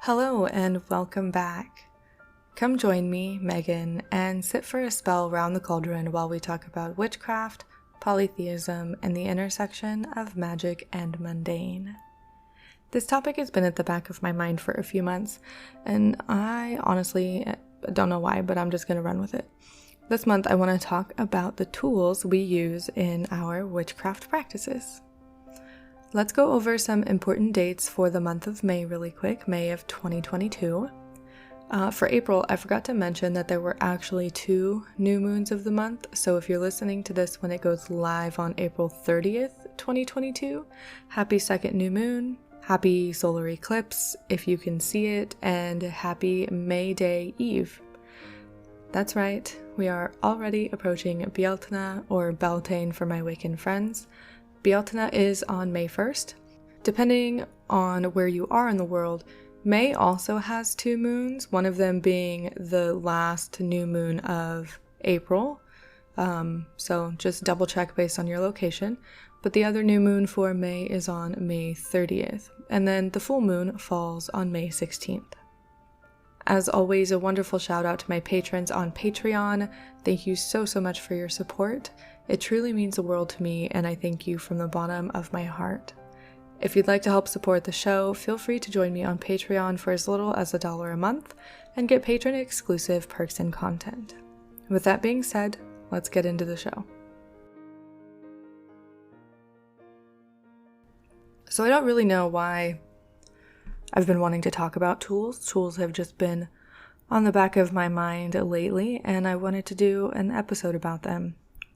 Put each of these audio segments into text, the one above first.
Hello and welcome back. Come join me, Megan, and sit for a spell round the cauldron while we talk about witchcraft, polytheism, and the intersection of magic and mundane. This topic has been at the back of my mind for a few months, and I honestly don't know why, but I'm just going to run with it. This month I want to talk about the tools we use in our witchcraft practices. Let's go over some important dates for the month of May really quick, May of 2022. For April, I forgot to mention that there were actually 2 new moons of the month, so if you're listening to this when it goes live on April 30th, 2022, happy second new moon, happy solar eclipse if you can see it, and happy May Day Eve. That's right, we are already approaching Bealtaine, or Beltane for my Wiccan friends. Bealtaine is on May 1st. Depending on where you are in the world, May also has 2 moons, one of them being the last new moon of April. So just double check based on your location. But the other new moon for May is on May 30th, and then the full moon falls on May 16th. As always, a wonderful shout out to my patrons on Patreon. Thank you so much for your support. It truly means the world to me, and I thank you from the bottom of my heart. If you'd like to help support the show, feel free to join me on Patreon for as little as $1 a month and get patron-exclusive perks and content. With that being said, let's get into the show. So I don't really know why I've been wanting to talk about tools. Tools have just been on the back of my mind lately, and I wanted to do an episode about them.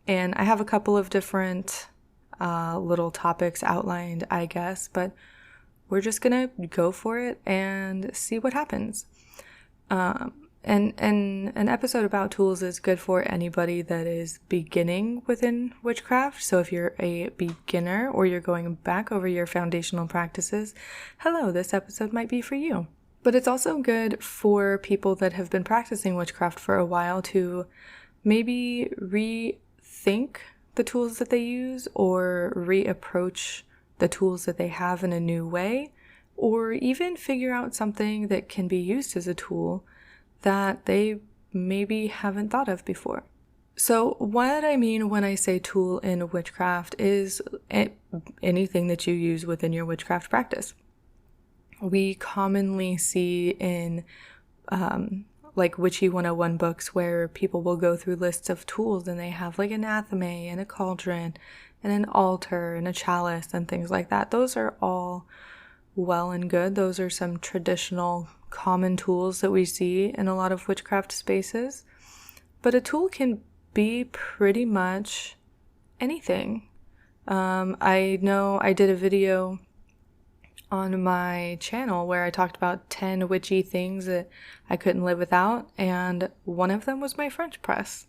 And I have a couple of different little topics outlined, I guess, but we're just gonna go for it and see what happens. And an episode about tools is good for anybody that is beginning within witchcraft. So if you're a beginner or you're going back over your foundational practices, hello, this episode might be for you. But it's also good for people that have been practicing witchcraft for a while to maybe rethink the tools that they use or reapproach the tools that they have in a new way, or even figure out something that can be used as a tool that they maybe haven't thought of before. So what I mean when I say tool in witchcraft is anything that you use within your witchcraft practice. We commonly see in like witchy 101 books where people will go through lists of tools and they have like an athame and a cauldron and an altar and a chalice and things like that. Those are all well and good. Those are some traditional common tools that we see in a lot of witchcraft spaces. But a tool can be pretty much anything. I know I did a video on my channel where I talked about 10 witchy things that I couldn't live without, and one of them was my French press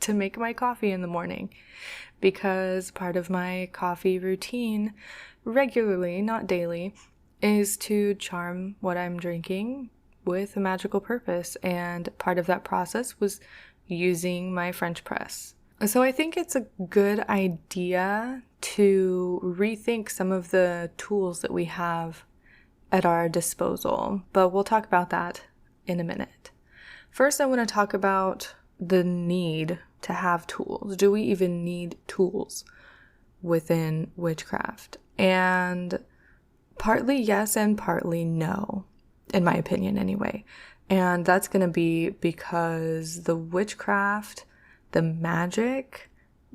to make my coffee in the morning, because part of my coffee routine regularly, not daily, is to charm what I'm drinking with a magical purpose, and part of that process was using my French press. So I think it's a good idea to rethink some of the tools that we have at our disposal, but we'll talk about that in a minute. First, I want to talk about the need to have tools. Do we even need tools within witchcraft? And partly yes and partly no, in my opinion anyway. And that's going to be because the witchcraft, the magic,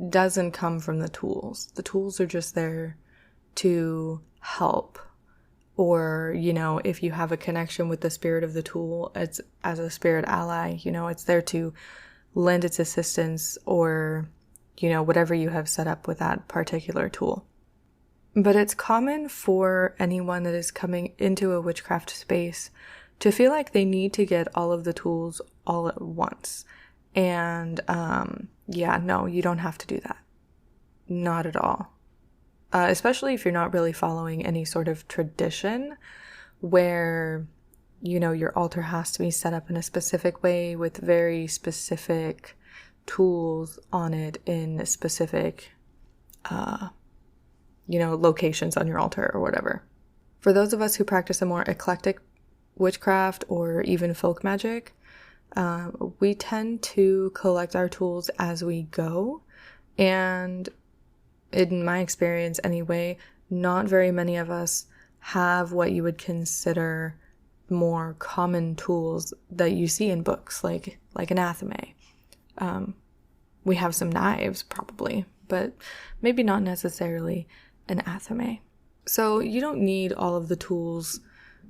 doesn't come from the tools. The tools are just there to help. Or, if you have a connection with the spirit of the tool, it's as a spirit ally, it's there to lend its assistance or, whatever you have set up with that particular tool. But it's common for anyone that is coming into a witchcraft space to feel like they need to get all of the tools all at once. And no, you don't have to do that. Not at all. Especially if you're not really following any sort of tradition where, your altar has to be set up in a specific way with very specific tools on it in specific, locations on your altar or whatever. For those of us who practice a more eclectic witchcraft or even folk magic, we tend to collect our tools as we go. And in my experience anyway, not very many of us have what you would consider more common tools that you see in books, like an athame. We have some knives probably, but maybe not necessarily an athame. So you don't need all of the tools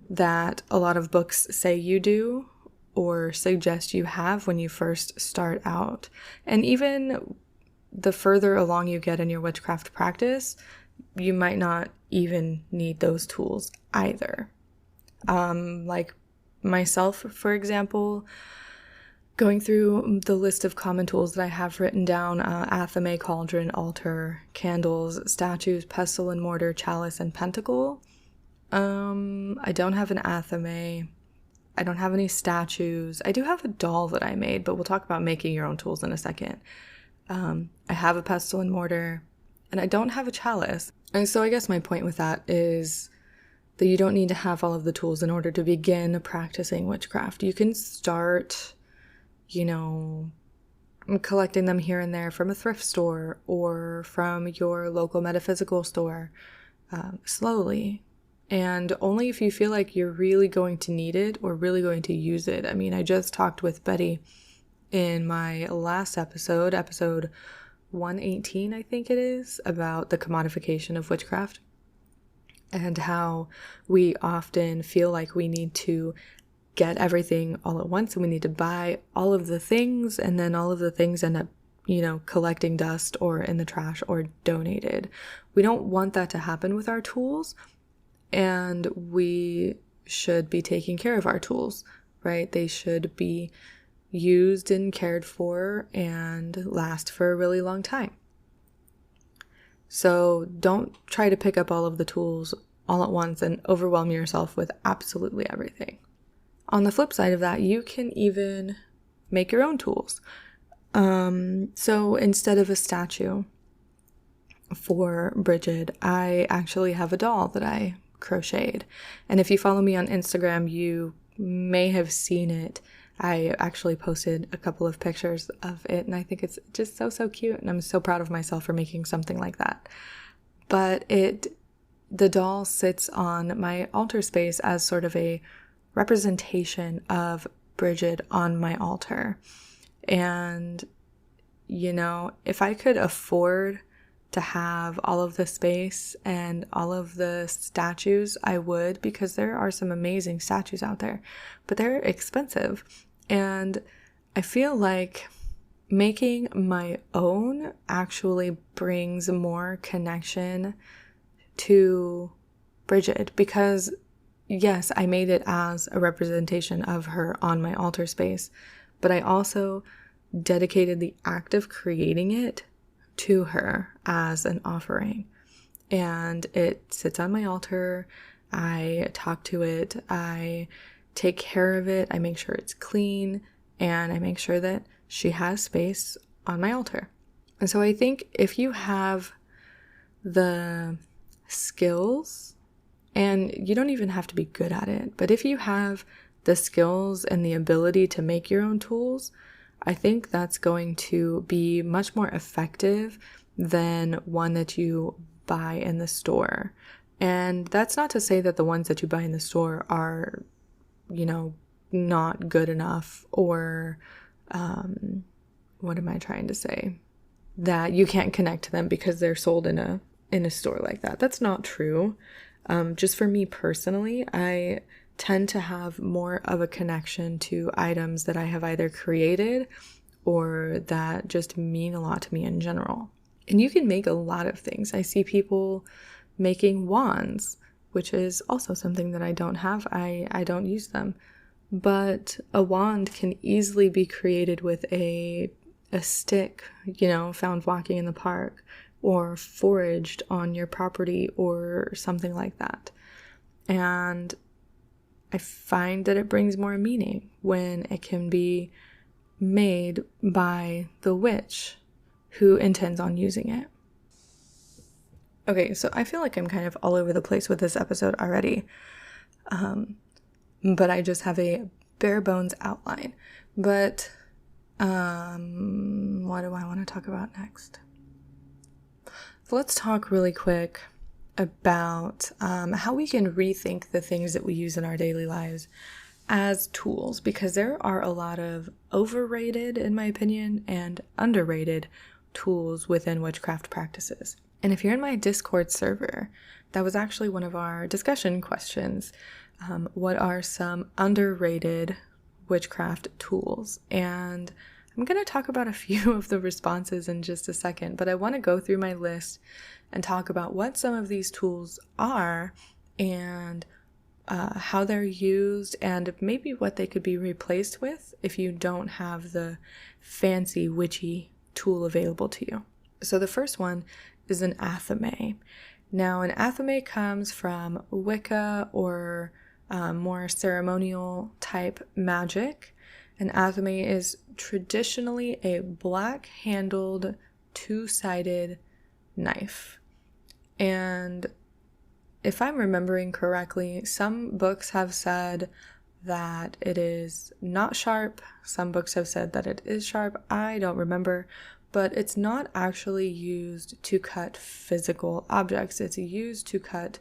that a lot of books say you do or suggest you have when you first start out. And even the further along you get in your witchcraft practice, you might not even need those tools either. Like myself, for example, going through the list of common tools that I have written down, athame, cauldron, altar, candles, statues, pestle and mortar, chalice, and pentacle. I don't have an athame. I don't have any statues. I do have a doll that I made, but we'll talk about making your own tools in a second. I have a pestle and mortar, and I don't have a chalice. And so I guess my point with that is that you don't need to have all of the tools in order to begin practicing witchcraft. You can start, collecting them here and there from a thrift store or from your local metaphysical store, slowly. And only if you feel like you're really going to need it or really going to use it. I mean, I just talked with Betty in my last episode 118, I think it is, about the commodification of witchcraft and how we often feel like we need to get everything all at once and we need to buy all of the things, and then all of the things end up, collecting dust or in the trash or donated. We don't want that to happen with our tools, and we should be taking care of our tools, right? They should be used and cared for and last for a really long time. So don't try to pick up all of the tools all at once and overwhelm yourself with absolutely everything. On the flip side of that, you can even make your own tools. So instead of a statue for Bridget, I actually have a doll that I crocheted. And if you follow me on Instagram, you may have seen it. I actually posted a couple of pictures of it, and I think it's just so cute, and I'm so proud of myself for making something like that. But the doll sits on my altar space as sort of a representation of Bridget on my altar. And, if I could afford to have all of the space and all of the statues, I would, because there are some amazing statues out there, but they're expensive. And I feel like making my own actually brings more connection to Bridget, because yes, I made it as a representation of her on my altar space, but I also dedicated the act of creating it to her as an offering. And it sits on my altar. I talk to it. I take care of it. I make sure it's clean, and I make sure that she has space on my altar. And so I think if you have the skills, and you don't even have to be good at it, but if you have the skills and the ability to make your own tools, I think that's going to be much more effective than one that you buy in the store. And that's not to say that the ones that you buy in the store are, not good enough, or what am I trying to say? That you can't connect to them because they're sold in a store like that. That's not true. Just for me personally, I tend to have more of a connection to items that I have either created or that just mean a lot to me in general. And you can make a lot of things. I see people making wands, which is also something that I don't have. I don't use them. But a wand can easily be created with a stick, found walking in the park, or foraged on your property or something like that. And I find that it brings more meaning when it can be made by the witch who intends on using it. Okay, so I feel like I'm kind of all over the place with this episode already. but I just have a bare bones outline. But what do I want to talk about next? So let's talk really quick about how we can rethink the things that we use in our daily lives as tools, because there are a lot of overrated, in my opinion, and underrated tools within witchcraft practices. And if you're in my Discord server, that was actually one of our discussion questions. What are some underrated witchcraft tools? And I'm going to talk about a few of the responses in just a second, but I want to go through my list and talk about what some of these tools are and how they're used, and maybe what they could be replaced with if you don't have the fancy witchy tool available to you. So the first one is an athame. Now, an athame comes from Wicca or more ceremonial type magic. An athame is traditionally a black-handled, two-sided knife. And if I'm remembering correctly, some books have said that it is not sharp. Some books have said that it is sharp. I don't remember, but it's not actually used to cut physical objects. It's used to cut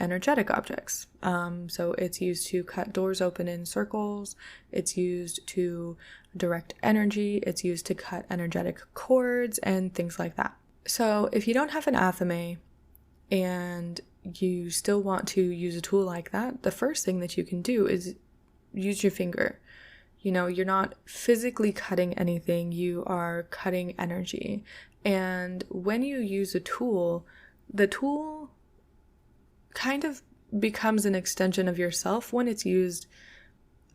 energetic objects. So it's used to cut doors open in circles. It's used to direct energy. It's used to cut energetic cords and things like that. So if you don't have an athame and you still want to use a tool like that, the first thing that you can do is use your finger. You know, you're not physically cutting anything, you are cutting energy. And when you use a tool, the tool kind of becomes an extension of yourself when it's used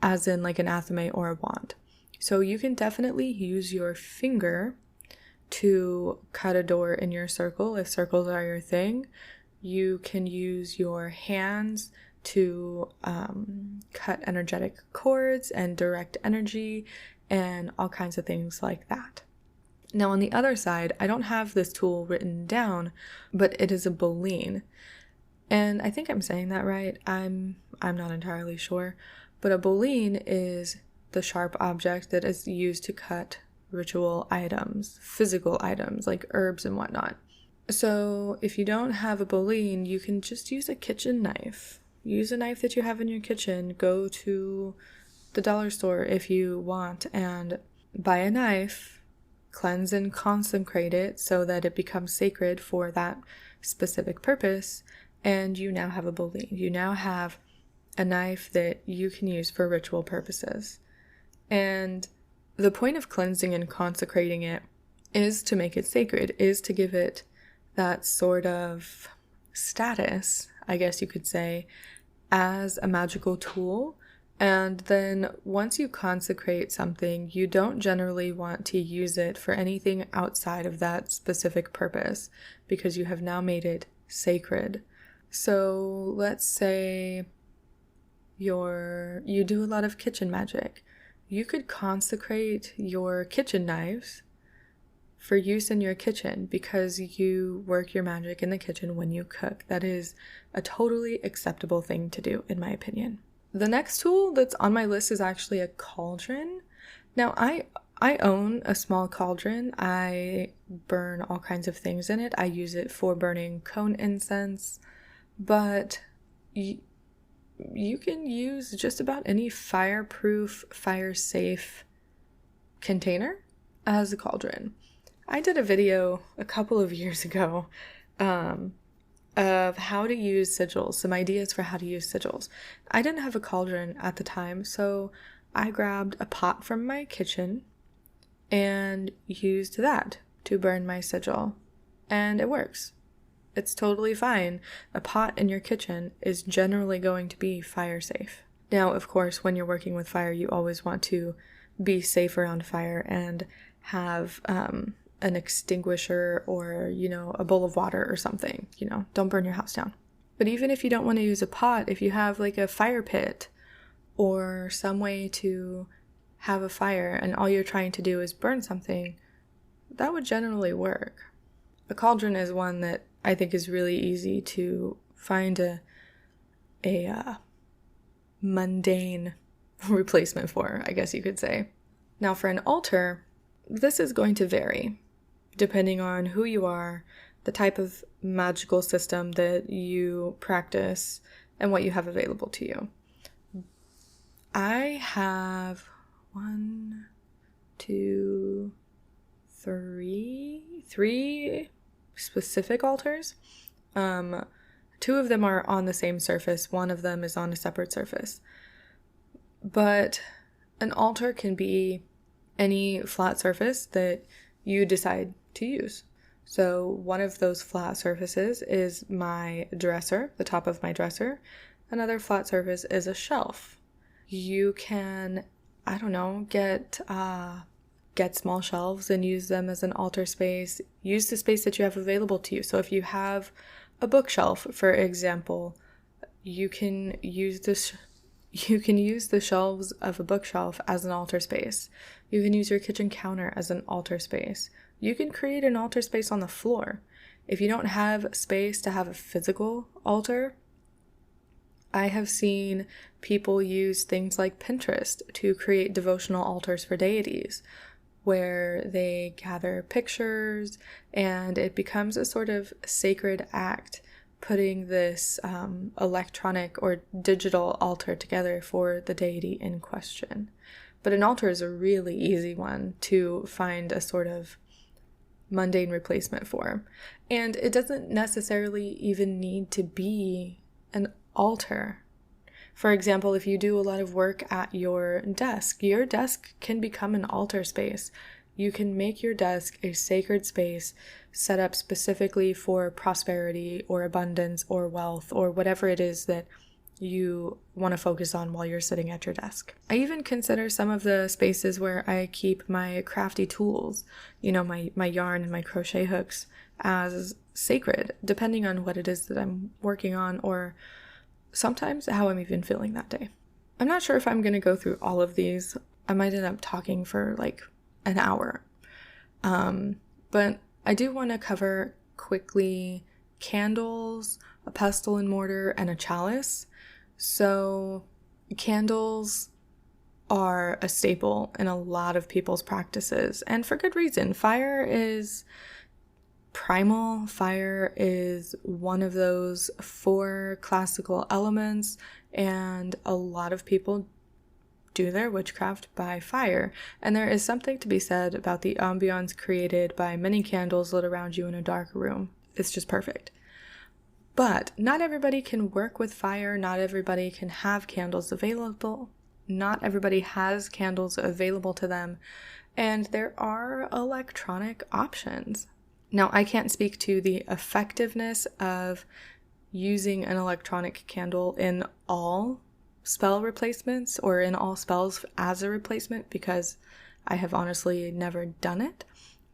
as in like an athame or a wand. So you can definitely use your finger to cut a door in your circle if circles are your thing. You can use your hands to cut energetic cords and direct energy and all kinds of things like that. Now on the other side, I don't have this tool written down, but it is a boline. And I think I'm saying that right. I'm not entirely sure. But a boline is the sharp object that is used to cut ritual items, physical items like herbs and whatnot. So if you don't have a boline, you can just use a kitchen knife. Use a knife that you have in your kitchen. Go to the dollar store if you want and buy a knife, cleanse and consecrate it so that it becomes sacred for that specific purpose, and you now have a boline. You now have a knife that you can use for ritual purposes. And the point of cleansing and consecrating it is to make it sacred, is to give it that sort of status, I guess you could say, as a magical tool. And then once you consecrate something, you don't generally want to use it for anything outside of that specific purpose because you have now made it sacred. So let's say you do a lot of kitchen magic. You could consecrate your kitchen knives for use in your kitchen because you work your magic in the kitchen when you cook. That is a totally acceptable thing to do, in my opinion. The next tool that's on my list is actually a cauldron. Now, I own a small cauldron. I burn all kinds of things in it. I use it for burning cone incense, but you can use just about any fireproof, fire-safe container as a cauldron. I did a video a couple of years ago of how to use sigils, some ideas for how to use sigils. I didn't have a cauldron at the time, so I grabbed a pot from my kitchen and used that to burn my sigil. And it works. It's totally fine. A pot in your kitchen is generally going to be fire safe. Now, of course, when you're working with fire, you always want to be safe around fire and have an extinguisher or, a bowl of water or something, don't burn your house down. But even if you don't want to use a pot, if you have like a fire pit or some way to have a fire and all you're trying to do is burn something, that would generally work. A cauldron is one that I think is really easy to find a mundane replacement for, I guess you could say. Now for an altar, this is going to vary depending on who you are, the type of magical system that you practice, and what you have available to you. I have 3 specific altars. 2 of them are on the same surface. 1 of them is on a separate surface. But an altar can be any flat surface that you decide to use. So one of those flat surfaces is my dresser, the top of my dresser. Another flat surface is a shelf. You can, get small shelves and use them as an altar space. Use the space that you have available to you. So if you have a bookshelf, for example, you can use the shelves of a bookshelf as an altar space. You can use your kitchen counter as an altar space. You can create an altar space on the floor. If you don't have space to have a physical altar, I have seen people use things like Pinterest to create devotional altars for deities, where they gather pictures and it becomes a sort of sacred act, putting this electronic or digital altar together for the deity in question. But an altar is a really easy one to find a sort of mundane replacement for. And it doesn't necessarily even need to be an altar. For example, if you do a lot of work at your desk can become an altar space. You can make your desk a sacred space set up specifically for prosperity or abundance or wealth or whatever it is that you want to focus on while you're sitting at your desk. I even consider some of the spaces where I keep my crafty tools, my yarn and my crochet hooks, as sacred, depending on what it is that I'm working on or sometimes how I'm even feeling that day. I'm not sure if I'm going to go through all of these. I might end up talking for like an hour. But I do want to cover quickly candles, a pestle and mortar, and a chalice. So candles are a staple in a lot of people's practices, and for good reason. Fire is primal. Fire is one of those 4 classical elements, and a lot of people do their witchcraft by fire. And there is something to be said about the ambiance created by many candles lit around you in a dark room. It's just perfect. But not everybody can work with fire. Not everybody can have candles available. Not everybody has candles available to them. And there are electronic options. Now, I can't speak to the effectiveness of using an electronic candle in all spell replacements or in all spells as a replacement because I have honestly never done it.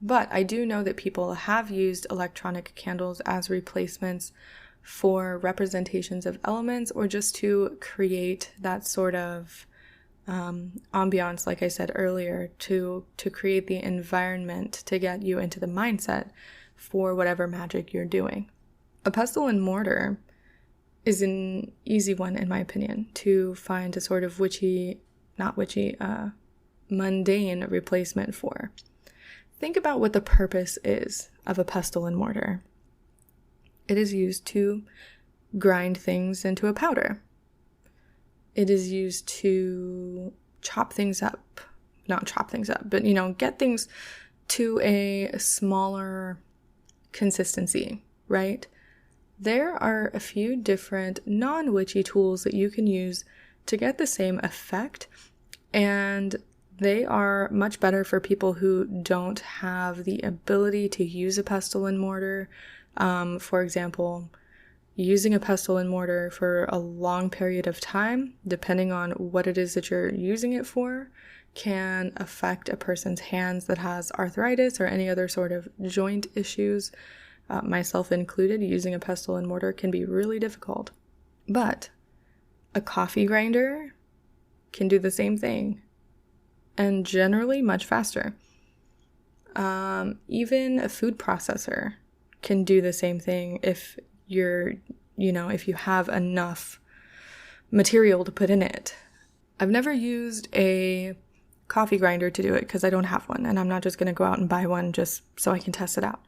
But I do know that people have used electronic candles as replacements for representations of elements or just to create that sort of ambiance, like I said earlier, to create the environment to get you into the mindset for whatever magic you're doing. A pestle and mortar is an easy one, in my opinion, to find a sort of mundane replacement for. Think about what the purpose is of a pestle and mortar. It is used to grind things into a powder. It is used to get things to a smaller consistency, right? There are a few different non-witchy tools that you can use to get the same effect, and they are much better for people who don't have the ability to use a pestle and mortar. For example, using a pestle and mortar for a long period of time, depending on what it is that you're using it for, can affect a person's hands that has arthritis or any other sort of joint issues. Myself included, using a pestle and mortar can be really difficult. But a coffee grinder can do the same thing, and generally much faster. Even a food processor can do the same thing if you have enough material to put in it. I've never used a coffee grinder to do it because I don't have one, and I'm not just going to go out and buy one just so I can test it out.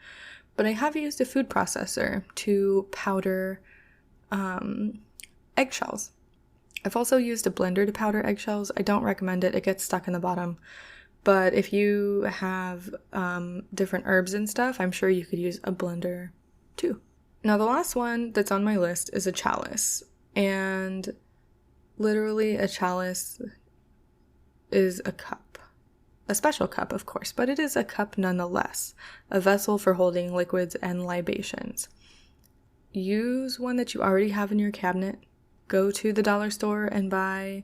But I have used a food processor to powder eggshells. I've also used a blender to powder eggshells. I don't recommend it. It gets stuck in the bottom. But if you have different herbs and stuff, I'm sure you could use a blender too. Now, the last one that's on my list is a chalice. And literally a chalice is a cup. A special cup, of course, but it is a cup nonetheless. A vessel for holding liquids and libations. Use one that you already have in your cabinet. Go to the dollar store and buy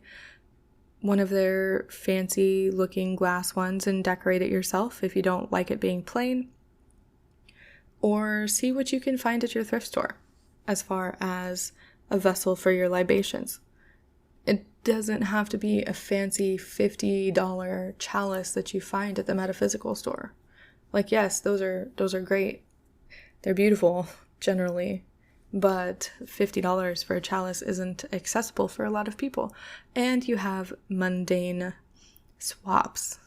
one of their fancy looking glass ones and decorate it yourself if you don't like it being plain. Or see what you can find at your thrift store as far as a vessel for your libations. It doesn't have to be a fancy $50 chalice that you find at the metaphysical store. Like, yes, those are great. They're beautiful generally. But $50 for a chalice isn't accessible for a lot of people. And you have mundane swaps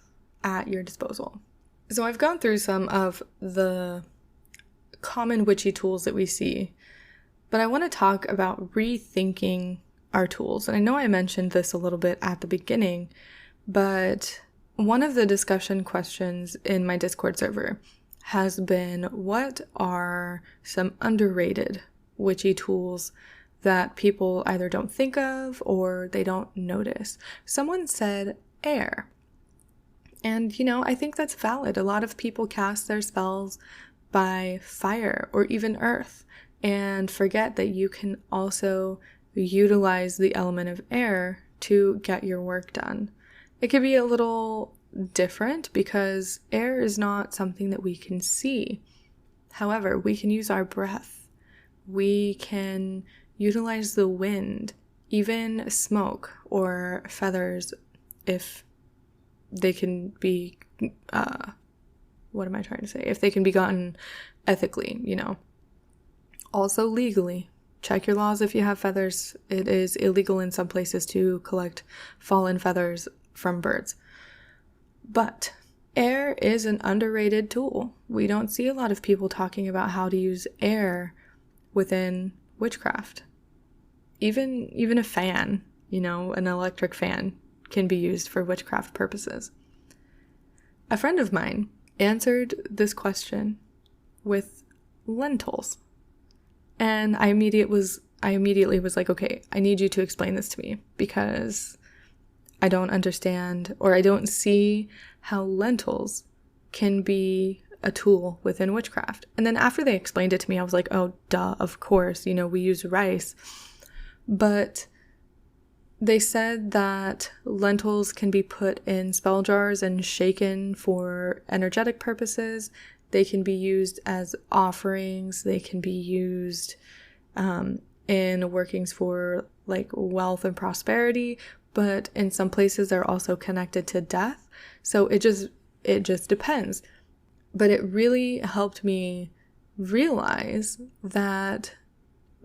at your disposal. So I've gone through some of the common witchy tools that we see, but I want to talk about rethinking our tools. And I know I mentioned this a little bit at the beginning, but one of the discussion questions in my Discord server has been, what are some underrated witchy tools that people either don't think of or they don't notice? Someone said air. And, I think that's valid. A lot of people cast their spells by fire or even earth and forget that you can also utilize the element of air to get your work done. It could be a little different because air is not something that we can see. However, we can use our breath. We can utilize the wind, even smoke or feathers if they can be, if they can be gotten ethically, Also legally. Check your laws if you have feathers. It is illegal in some places to collect fallen feathers from birds. But air is an underrated tool. We don't see a lot of people talking about how to use air within witchcraft. Even a fan, an electric fan can be used for witchcraft purposes. A friend of mine answered this question with lentils. And I immediately was like, okay, I need you to explain this to me because I don't understand, or I don't see how lentils can be a tool within witchcraft. And then after they explained it to me, I was like, oh, duh, of course, we use rice. But they said that lentils can be put in spell jars and shaken for energetic purposes. They can be used as offerings. They can be used in workings for like wealth and prosperity. But in some places, they're also connected to death. So it just depends. But it really helped me realize that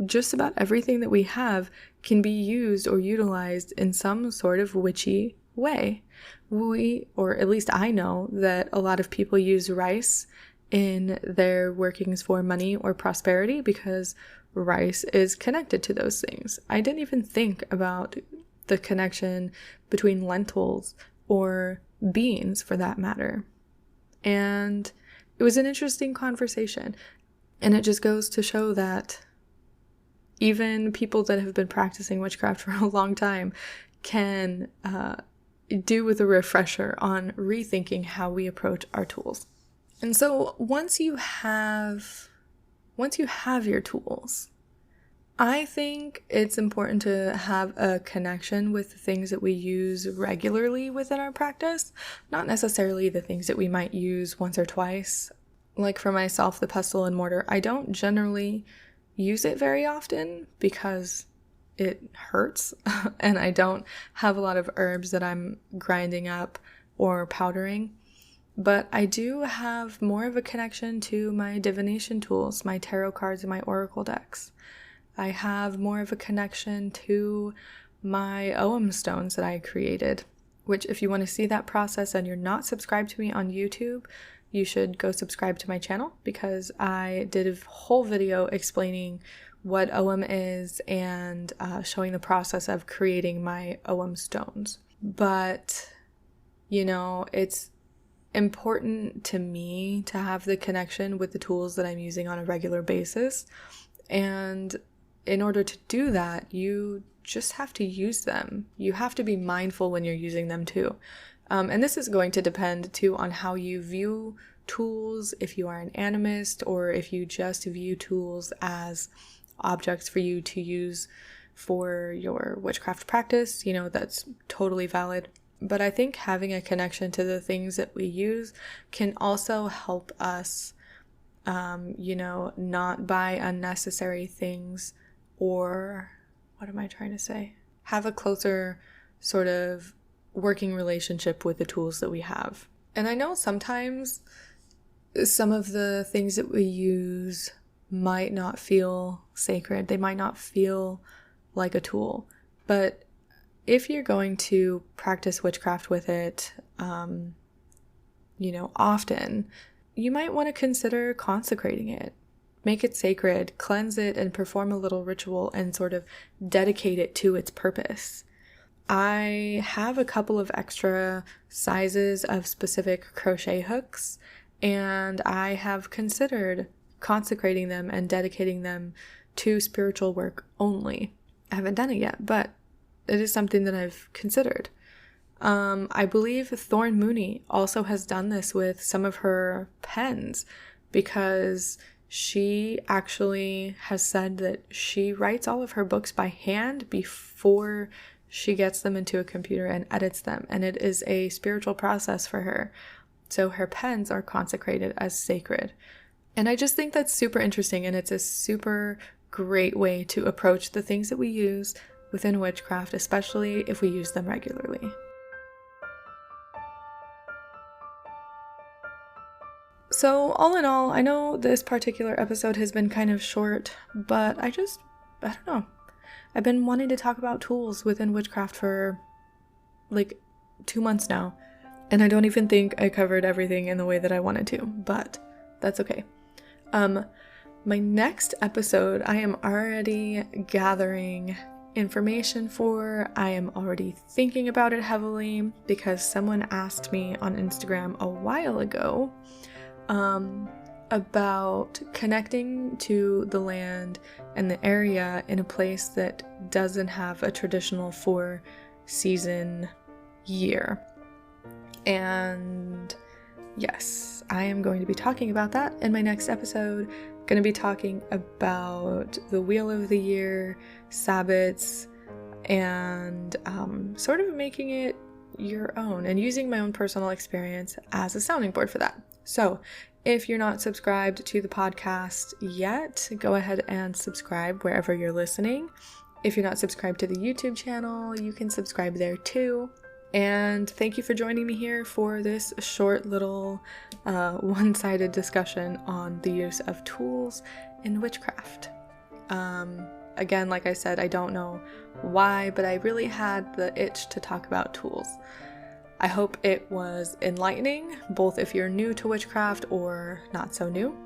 just about everything that we have can be used or utilized in some sort of witchy way. Or at least I know that a lot of people use rice in their workings for money or prosperity because rice is connected to those things. I didn't even think about the connection between lentils or beans for that matter. And it was an interesting conversation. And it just goes to show that even people that have been practicing witchcraft for a long time can do with a refresher on rethinking how we approach our tools. And so once you have your tools, I think it's important to have a connection with the things that we use regularly within our practice, not necessarily the things that we might use once or twice. Like for myself, the pestle and mortar, I don't generally use it very often because it hurts and I don't have a lot of herbs that I'm grinding up or powdering. But I do have more of a connection to my divination tools, my tarot cards and my oracle decks. I have more of a connection to my OM stones that I created, which if you want to see that process and you're not subscribed to me on YouTube, you should go subscribe to my channel, because I did a whole video explaining what OM is and showing the process of creating my OM stones. But, you know, it's important to me to have the connection with the tools that I'm using on a regular basis. And in order to do that, you just have to use them. You have to be mindful when you're using them too. And this is going to depend too on how you view tools, if you are an animist, or if you just view tools as objects for you to use for your witchcraft practice. You know, that's totally valid. But I think having a connection to the things that we use can also help us, not buy unnecessary things, or what am I trying to say? Have a closer sort of working relationship with the tools that we have. And I know sometimes some of the things that we use might not feel sacred. They might not feel like a tool. But if you're going to practice witchcraft with it, often, you might want to consider consecrating it. Make it sacred, cleanse it, and perform a little ritual and sort of dedicate it to its purpose. I have a couple of extra sizes of specific crochet hooks, and I have considered consecrating them and dedicating them to spiritual work only. I haven't done it yet, but it is something that I've considered. I believe Thorn Mooney also has done this with some of her pens, because she actually has said that she writes all of her books by hand before she gets them into a computer and edits them, and it is a spiritual process for her. So her pens are consecrated as sacred. And I just think that's super interesting, and it's a super great way to approach the things that we use within witchcraft, especially if we use them regularly. So all in all, I know this particular episode has been kind of short, but I don't know. I've been wanting to talk about tools within witchcraft for like 2 months now, and I don't even think I covered everything in the way that I wanted to, but that's okay. My next episode, I am already gathering information for. I am already thinking about it heavily because someone asked me on Instagram a while ago about connecting to the land and the area in a place that doesn't have a traditional 4-season year. And yes, I am going to be talking about that in my next episode. Going to be talking about the Wheel of the Year, Sabbats, and sort of making it your own and using my own personal experience as a sounding board for that. So if you're not subscribed to the podcast yet, go ahead and subscribe wherever you're listening. If you're not subscribed to the YouTube channel, you can subscribe there too. And thank you for joining me here for this short little one-sided discussion on the use of tools in witchcraft. Again, like I said, I don't know why, but I really had the itch to talk about tools. I hope it was enlightening, both if you're new to witchcraft or not so new.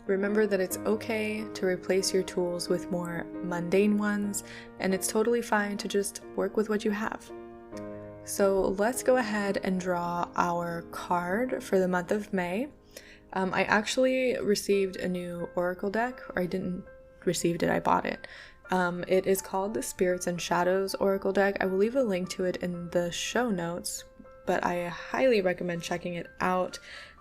Remember that it's okay to replace your tools with more mundane ones, and it's totally fine to just work with what you have. So let's go ahead and draw our card for the month of May. I actually received a new oracle deck, or I didn't receive it, I bought it. It is called the Spirits and Shadows Oracle deck. I will leave a link to it in the show notes, but I highly recommend checking it out.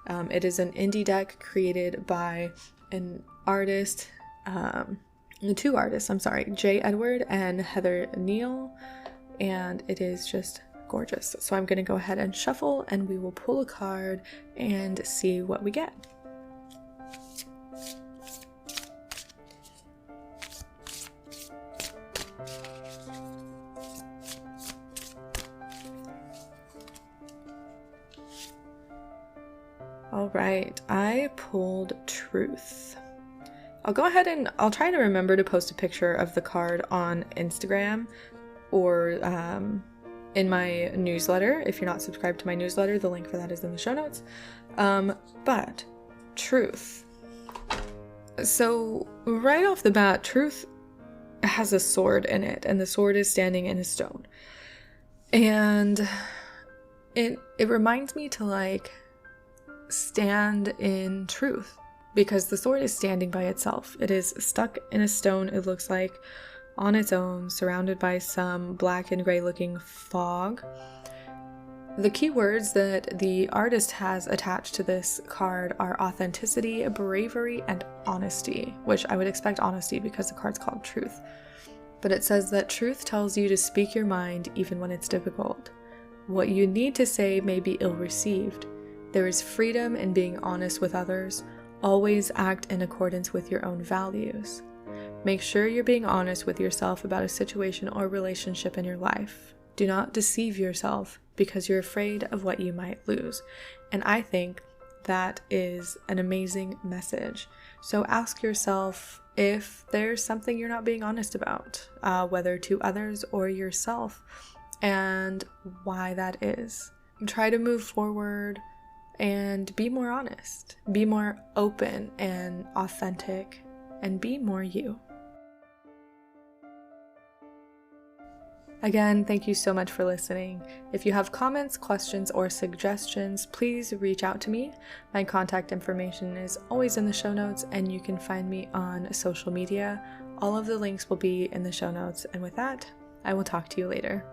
It is an indie deck created by an artist, two artists, Jay Edward and Heather Neal, and it is just gorgeous. So I'm going to go ahead and shuffle, and we will pull a card and see what we get. All right, I pulled Truth. I'll go ahead and I'll try to remember to post a picture of the card on Instagram, or in my newsletter. If you're not subscribed to my newsletter, the link for that is in the show notes. But truth. So right off the bat, truth has a sword in it, and the sword is standing in a stone. And it reminds me to like stand in truth, because the sword is standing by itself. It is stuck in a stone, it looks like, on its own, surrounded by some black and gray looking fog. The key words that the artist has attached to this card are authenticity, bravery, and honesty, which I would expect honesty because the card's called truth. But it says that truth tells you to speak your mind even when it's difficult. What you need to say may be ill-received. There is freedom in being honest with others. Always act in accordance with your own values. Make sure you're being honest with yourself about a situation or relationship in your life. Do not deceive yourself because you're afraid of what you might lose. And I think that is an amazing message. So ask yourself if there's something you're not being honest about, whether to others or yourself, and why that is. Try to move forward and be more honest, be more open and authentic, and be more you. Again, thank you so much for listening. If you have comments, questions, or suggestions, please reach out to me. My contact information is always in the show notes, and you can find me on social media. All of the links will be in the show notes. And with that, I will talk to you later.